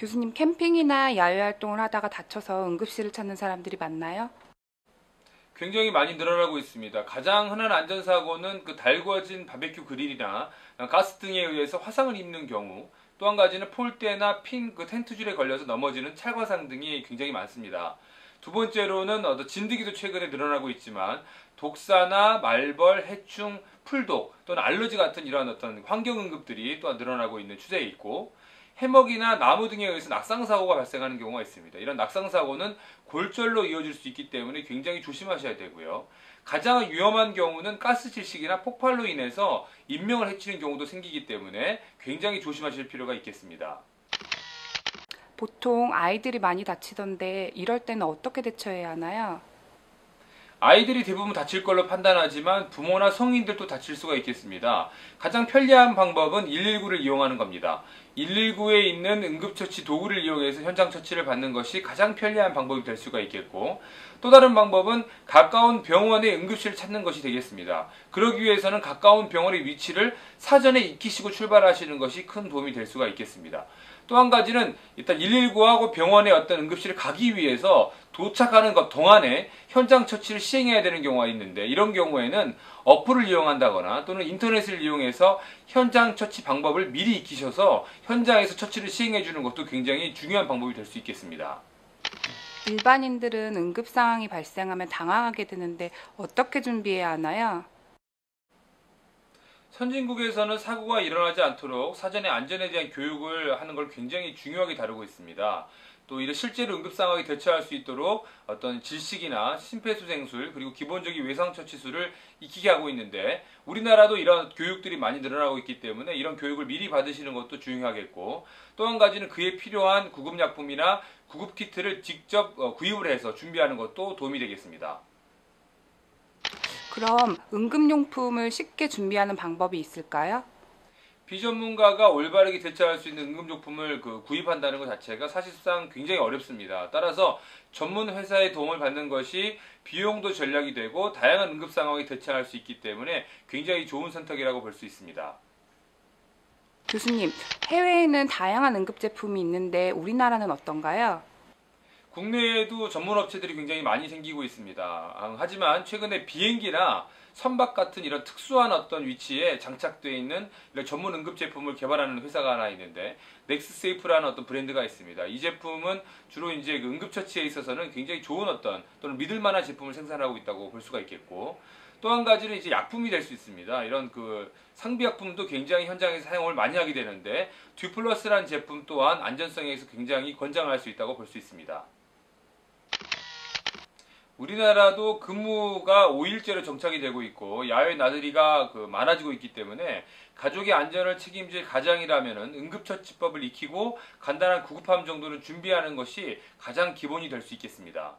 교수님, 캠핑이나 야외 활동을 하다가 다쳐서 응급실을 찾는 사람들이 많나요? 굉장히 많이 늘어나고 있습니다. 가장 흔한 안전사고는 그 달구어진 바베큐 그릴이나 가스등에 의해서 화상을 입는 경우, 또 한 가지는 폴대나 핀 그 텐트줄에 걸려서 넘어지는 찰과상 등이 굉장히 많습니다. 두 번째로는 진드기도 최근에 늘어나고 있지만 독사나 말벌, 해충, 풀독 또는 알러지 같은 이러한 어떤 환경 응급들이 또한 늘어나고 있는 추세에 있고, 해먹이나 나무 등에 의해서 낙상사고가 발생하는 경우가 있습니다. 이런 낙상사고는 골절로 이어질 수 있기 때문에 굉장히 조심하셔야 되고요. 가장 위험한 경우는 가스 질식이나 폭발로 인해서 인명을 해치는 경우도 생기기 때문에 굉장히 조심하실 필요가 있겠습니다. 보통 아이들이 많이 다치던데 이럴 때는 어떻게 대처해야 하나요? 아이들이 대부분 다칠 걸로 판단하지만 부모나 성인들도 다칠 수가 있겠습니다. 가장 편리한 방법은 119를 이용하는 겁니다. 119에 있는 응급처치 도구를 이용해서 현장 처치를 받는 것이 가장 편리한 방법이 될 수가 있겠고, 또 다른 방법은 가까운 병원의 응급실을 찾는 것이 되겠습니다. 그러기 위해서는 가까운 병원의 위치를 사전에 익히시고 출발하시는 것이 큰 도움이 될 수가 있겠습니다. 또 한 가지는 일단 119하고 병원의 어떤 응급실을 가기 위해서 도착하는 것 동안에 현장 처치를 시행해야 되는 경우가 있는데, 이런 경우에는 어플을 이용한다거나 또는 인터넷을 이용해서 현장 처치 방법을 미리 익히셔서 현장에서 처치를 시행해 주는 것도 굉장히 중요한 방법이 될 수 있겠습니다. 일반인들은 응급 상황이 발생하면 당황하게 되는데 어떻게 준비해야 하나요? 선진국에서는 사고가 일어나지 않도록 사전에 안전에 대한 교육을 하는 걸 굉장히 중요하게 다루고 있습니다. 또 이런 실제로 응급 상황에 대처할 수 있도록 어떤 질식이나 심폐소생술, 그리고 기본적인 외상처치술을 익히게 하고 있는데, 우리나라도 이런 교육들이 많이 늘어나고 있기 때문에 이런 교육을 미리 받으시는 것도 중요하겠고, 또 한 가지는 그에 필요한 구급약품이나 구급키트를 직접 구입을 해서 준비하는 것도 도움이 되겠습니다. 그럼 응급용품을 쉽게 준비하는 방법이 있을까요? 비전문가가 올바르게 대처할 수 있는 응급용품을 구입한다는 것 자체가 사실상 굉장히 어렵습니다. 따라서 전문 회사의 도움을 받는 것이 비용도 절약이 되고 다양한 응급 상황에 대처할 수 있기 때문에 굉장히 좋은 선택이라고 볼 수 있습니다. 교수님, 해외에는 다양한 응급 제품이 있는데 우리나라는 어떤가요? 국내에도 전문 업체들이 굉장히 많이 생기고 있습니다. 하지만 최근에 비행기나 선박 같은 이런 특수한 어떤 위치에 장착되어 있는 이런 전문 응급 제품을 개발하는 회사가 하나 있는데, 넥스세이프라는 어떤 브랜드가 있습니다. 이 제품은 주로 이제 그 응급처치에 있어서는 굉장히 좋은 어떤 또는 믿을 만한 제품을 생산하고 있다고 볼 수가 있겠고, 또 한 가지는 이제 약품이 될 수 있습니다. 이런 상비약품도 굉장히 현장에서 사용을 많이 하게 되는데, 듀플러스라는 제품 또한 안전성에서 굉장히 권장할 수 있다고 볼 수 있습니다. 우리나라도 근무가 5일제로 정착이 되고 있고 야외 나들이가 많아지고 있기 때문에 가족의 안전을 책임질 가장이라면 응급처치법을 익히고 간단한 구급함 정도는 준비하는 것이 가장 기본이 될 수 있겠습니다.